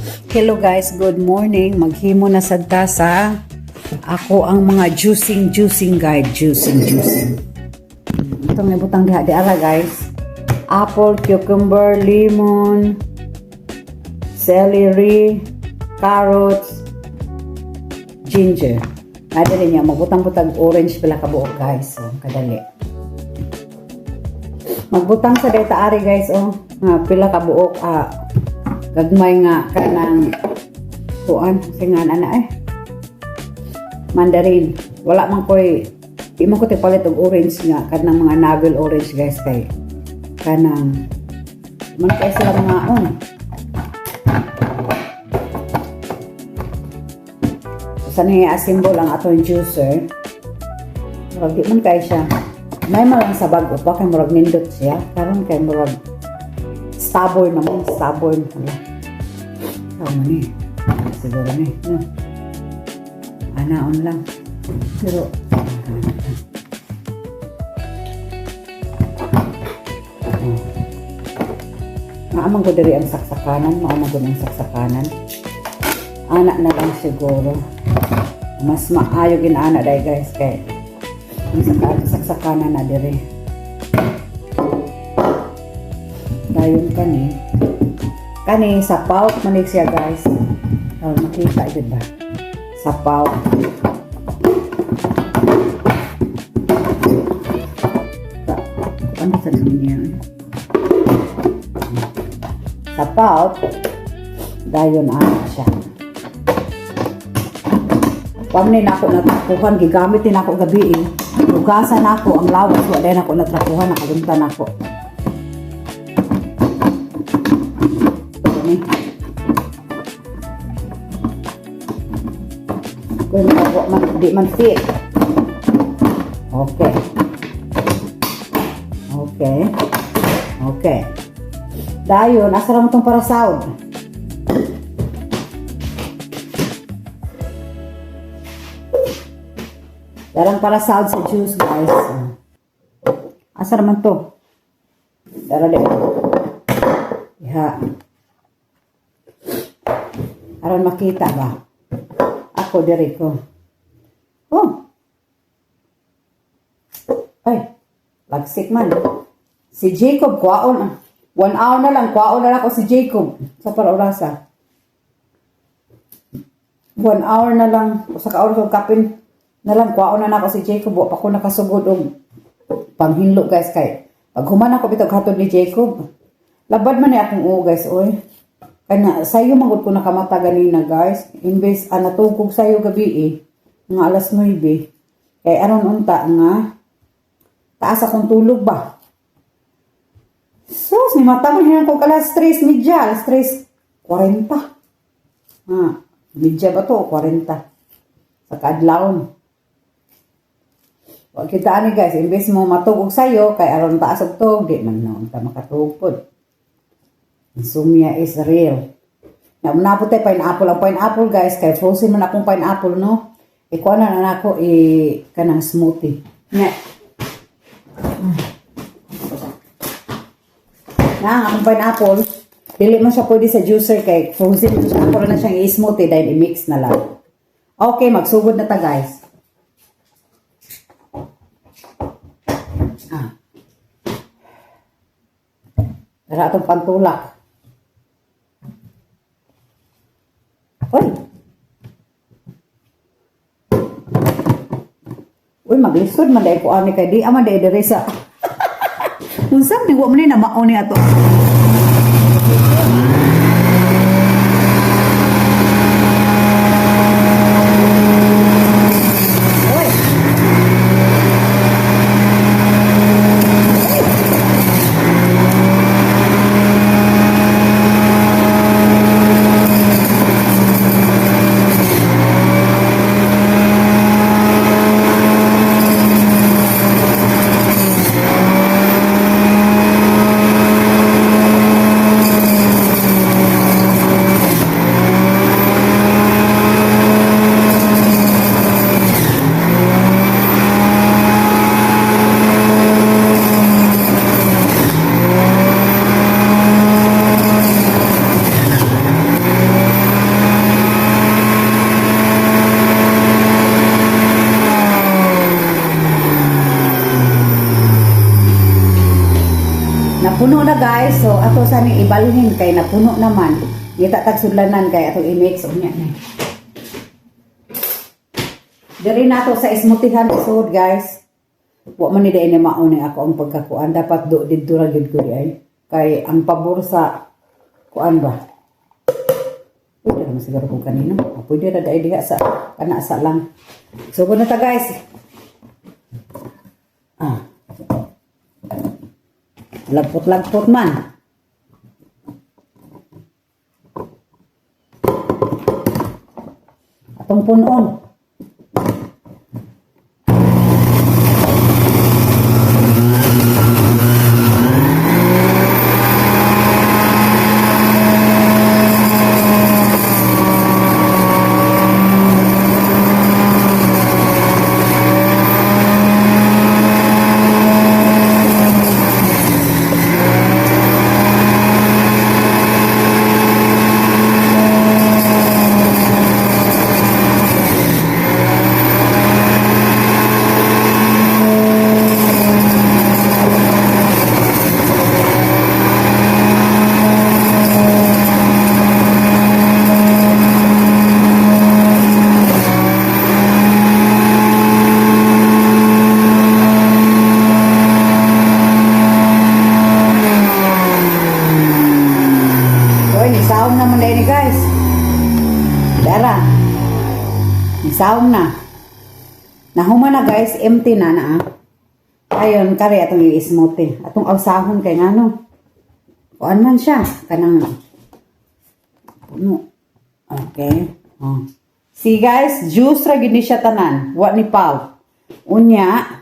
Hello guys, good morning. Maghimo na sad ta sa ako ang mga juicing guide, juicing. Ito nga butang diha di ara guys. Apple, cucumber, lemon, celery, carrots, ginger. Ada rin niya magbutang-butang orange pala kabuok guys. So, kadali. Magbutang sa data ari guys pila kabuok gagmay nga kanang tuan singan ana mandarin wala man koy di man ko palit og orange nga kanang mga navel orange guys kay kanang man kay sila mga sana i-assemble ang atong juicer di man kay siya may malang sa bag pa kay murag nindot siya karon kay murag stubborn naman tama ni siguro ni no anaon lang pero maamang ko diri ang saksakanan anak na lang siguro mas maayo ginaana dai guys kay ang saksakanan na diri dayon kani sa pouch manig siya guys. Makita yun ba? Sa pouch. Ano sa niya? Sa pouch dayon siya. Pamni na ako natrapuhan, gigamit din ako gabi Hugasan ako ang lawas, wala na ako natrapuhan, nakalimtan ako. Kung di man fit. Okay. Dayon, asa lang itong para sound. Darang para sound sa juice guys. Asa naman to? Dara din. Aron makita ba? Ako diri ko. Ay, lagsik man. Si Jacob kwaon. 1 hour na lang kwaon na ako si Jacob sa paraurasa. 1 hour na lang sa kaoras og kapin na lang kwaon na ako si Jacob wa pa ko nakasugod og panghinlo guys kay pag human ako bitog hatod ni Jacob. Labad man ni akong guys oy. Kanya sayo magud ko nakamata ganina guys. Imbes natugog sayo gabi nga alas 9. Kay aron unta nga taas akong tulog ba. Sus, ni mata man hinan ko alas 3:30, alas 3:40. Medya ba to 40 sa kadlawon. Wag kita ani guys, imbes mo matugog sayo kay aron taas og tug di man na unta makatugpod. Insomnia is real. Napot tayo pineapple. Ang pineapple guys, kay frozen man akong pineapple, no? Ikuha na ako, kanang smoothie. Akong pineapple, dili man siya pwede sa juicer kay frozen. Ako na siyang i-smoothie dahil i-mix na lang. Okay, magsugod na ta guys. Tara itong pantulak. Uy, maglisod man dahil ko ani kay di ama dahil dere sa unsang ni wa man na mauni ato. Napuno na guys. So ato sa ni ibalhin kay napuno naman. Kita tagsudlanan kay ato i-mix unya ni. Diri nato sa ismutihan isod guys. Wa man ni dai ni mao ni ako ang pagkakuan dapat do didto ra gid ko di ay. Kay ang pabor sa kuan ba. Pwede naman siguro kung kanino. Pwede na dahil diha sa kanasa lang. So, na ta guys. Lagpot-lagpot man. Atong punon. Nisaong naman na ini guys. Dara. Nisaong na. Nahuma na guys. Empty na na. Ayon, kari atong i-smoothie. Atong awsahon kay ngano. Kuan man siya. Kanang puno. Okay. Oh. See guys, juice ra gid ni siya tanan. Wa ni pulp. Unya.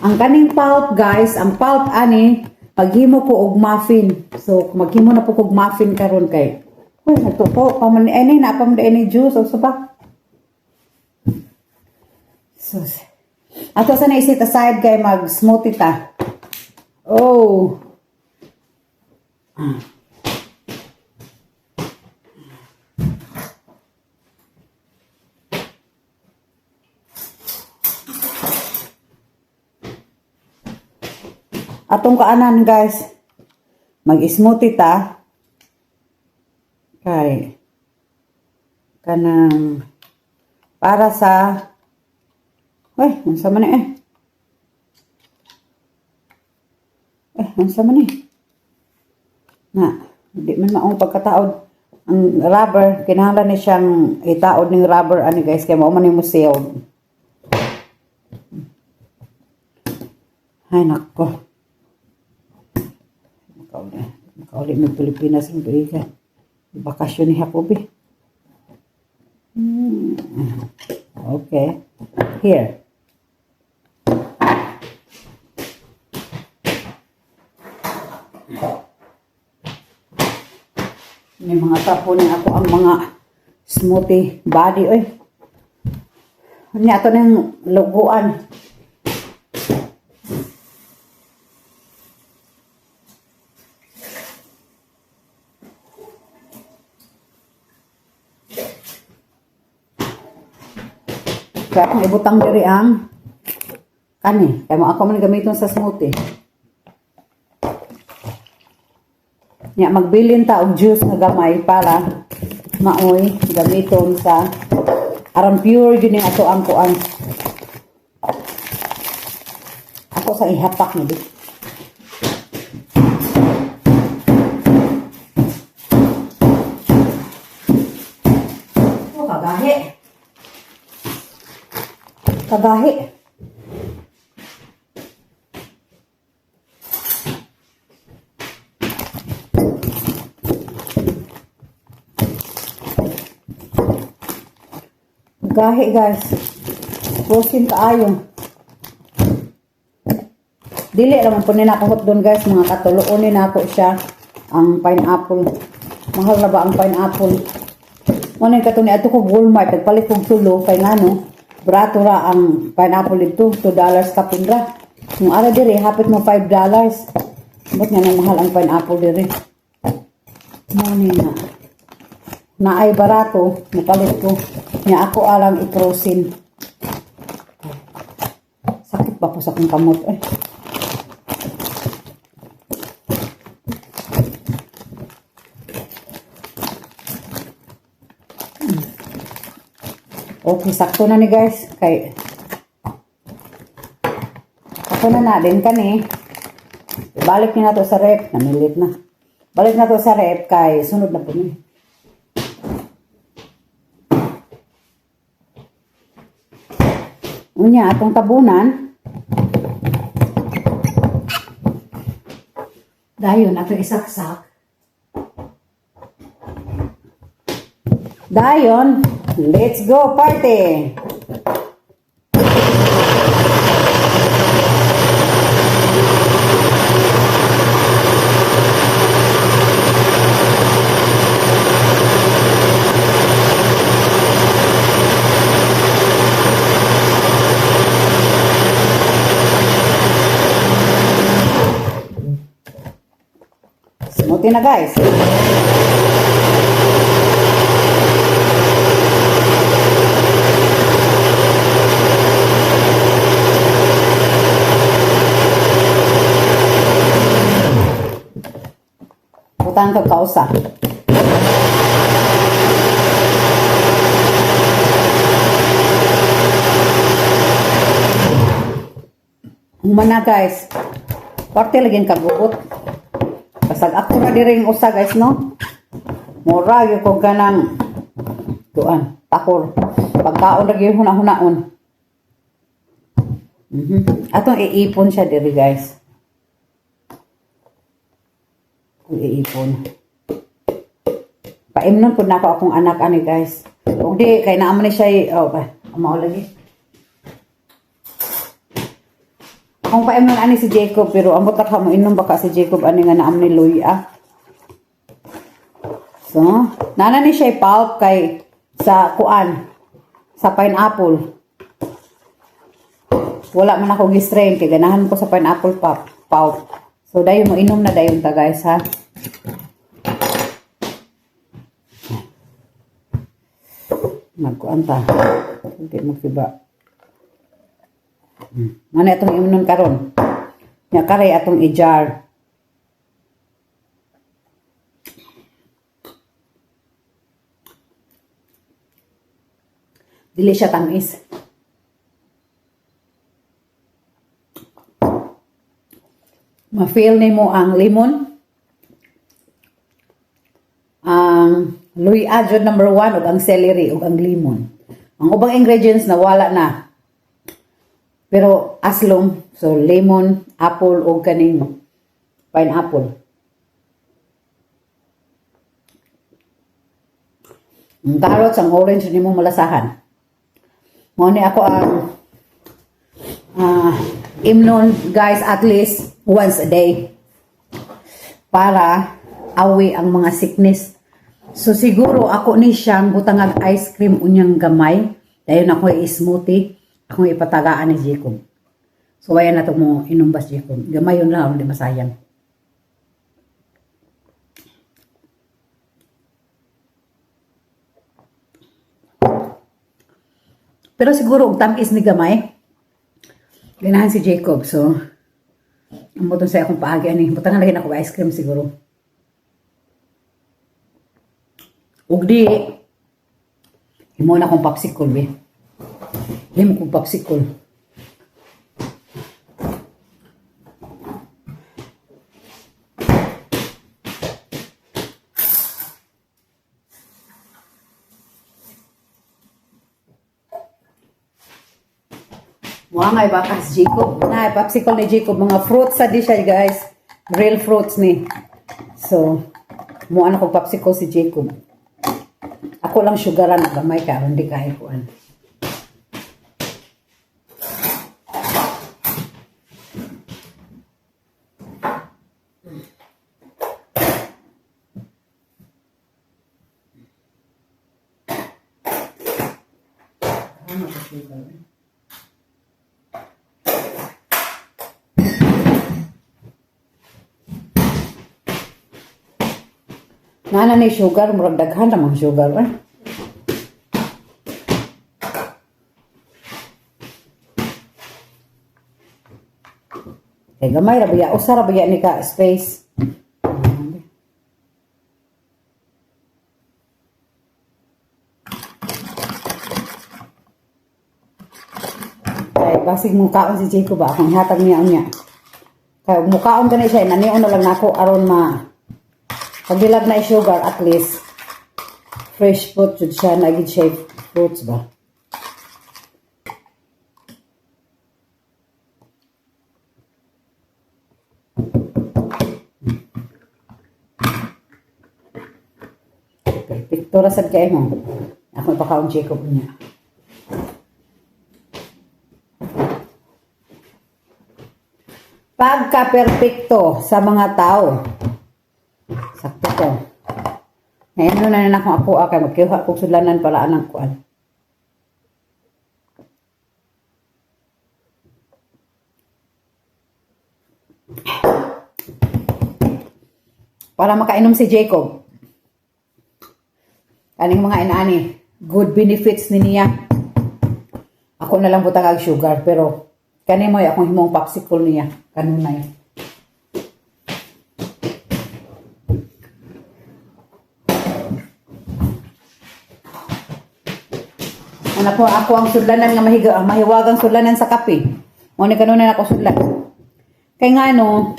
Ang kaning pulp guys, ang pulp ani paghimo ko og muffin. So, maghimo na po og muffin karon kay. Uy, nagtuto. Paman ini na paman ini juice o so ba? So, ato sa na isit aside kay mag smoothie ta. Oh. Atong kaanan guys, mag-smoothie ta kay kanang para sa unsa man unsa man na di man maong pagkataod ang rubber kinahanglan ni siyang itaod ning rubber ani guys kay mao man ni museo. Ay nako. Makauli mo Pilipinas ng beriga. Bakasyon ni Hakobi. Okay. Here. May mga tapo na ako ang mga smoothie body. Oy. Ano ito ng logoan. Kaya akong ibutang diri ang kani. Kaya mo ako man gamiton sa smoothie. Nya magbilin ta og juice nga gamay para maoy gamiton sa aron pure gyud ning ato ang kuan. Ako sa ihapak ni di. Oh, kagahi. Kagahi. Gahi guys. Rosin kaayo. Dili naman po nila ako doon guys. Mga katuluonin ako siya. Ang pineapple. Mahal na ba ang pineapple? Ano yung katuni ato ko Walmart. Nagpalit kong tulo. Kaya nga no. Brato ra ang pineapple dito. $2 kapin ra. Yung ara diri. Hapit mo $5. Ba't nga nang mahal ang pineapple diri? Mani na. Naay barato. Napalit ko. Nya ako alang i-frozen. Sakit pa po sa akong kamot. Okay, sakto na ni guys. Kay ako na din kani. Balik niya na to sa rep. Namilit na. Balik na to sa rep kay sunod na po ni. Unya, atong tabunan. Dayon, atong isaksak. Dayon, let's go party! Smoothie na guys. Putang kausa. Humana guys. Parte lagi kaguot. Pasag ako na diring usa guys no. Mura gyud ko kanang tuan, takor. Pagkaon lagi huna-hunaon. Atong iipon siya diri guys. Iipon. Paimnon pud nako akong anak ani guys. Ug di kay naa man siya mao lagi. Akong paimnon ani si Jacob pero ambot ka mo inom baka si Jacob ani nga naam ni Luya. So, nana ni siya pulp kay sa kuan sa pineapple. Wala man ako gi-strain kay ganahan ko sa pineapple pulp. So dayon mo inom na dayon ta guys ha. Magkuan ta. Hindi magkiba. Mana itong imunon karon? Nya kare atong i-jar. Dili siya tamis. Ma-feel nimo ang lemon. Ang luya jud number 1 ug ang celery ug ang lemon. Ang ubang ingredients na wala na. Pero aslom, so lemon, apple o kaning pineapple. Ang carrots, ang orange nimo malasahan. Mo ni ako ang imnon guys at least once a day para awi ang mga sickness. So siguro ako ni siyang butangag ice cream unyang gamay. Dayon ako i-smoothie. Ako ipatagaan ni Jacob. So, ayan na ito mo inumbas Jacob. Gamay yun lang, hindi masayang. Pero siguro, ang tamis ni gamay, ganahan si Jacob. So, ang butong sa akong paagi, butangan lagi na ako ice cream siguro. Ugdi, himo na akong popsicle, be. Himo kong popsicle. Mga nga ibakas Jacob. Na, popsicle ni Jacob. Mga fruits sa di siya guys. Real fruits ni. So, mua na kong popsicle si Jacob. Ako lang sugaran na gamay ka. Hindi kahit kuan. Nana ni sugar, murag daghan na mga sugar. Kay gamay ra biya, usa ra biya ni ka space. kay basig mukaon si Jacob ba akong hatag niya unya. Kay mukaon gani siya nanion na lang nako aron pagdilag na sugar at least fresh fruit jud siya na gid siya fruits ba. Perfecto ra sad kay mo. Ako ipakaon Jacob niya. Pagka-perfecto sa mga tao. Sakto ko. Ngayon na akong ako kay magkiha kog sudlanan para anang kuan. Para makainom si Jacob. Kaning mga inaani, good benefits ni niya. Ako na lang butang ag sugar pero kani mo akong himong popsicle niya kanunay. Ano po ako ang sudlanan nga mahiwagang sudlanan sa kape. Mo ni kanunay ako sudlan. Kay ngano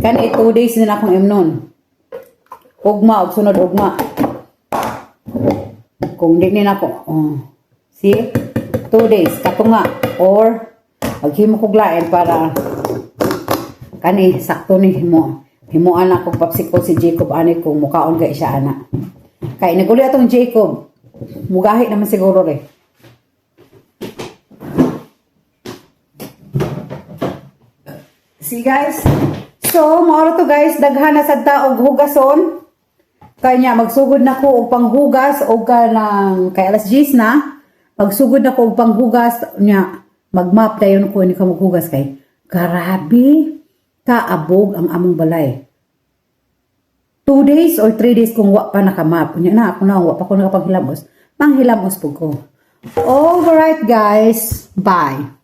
kani 2 days din akong imnon. Ugma og sunod ugma. Kung di ni nako, see? 2 days katunga or maghimo kog lain para kani sakto ni himuan ako popsicle si Jacob ani kung mukaon kay siya ana. Kay naguli atong Jacob. Mugahi naman siguro re. See guys? So, maoro to guys, daghan na sad ta og hugason. Kanya magsugod na ko og panghugas og kanang kay alas 10 na. Magsugod na ko og panghugas nya magmap dayon ko ni ka maghugas kay. Grabe kaabog ang among balay. 2 days or 3 days kung wa pa nakamap. Nya na ako na wa pa ko nakapaghilamos. Manghilamos pud ko. All right guys, bye.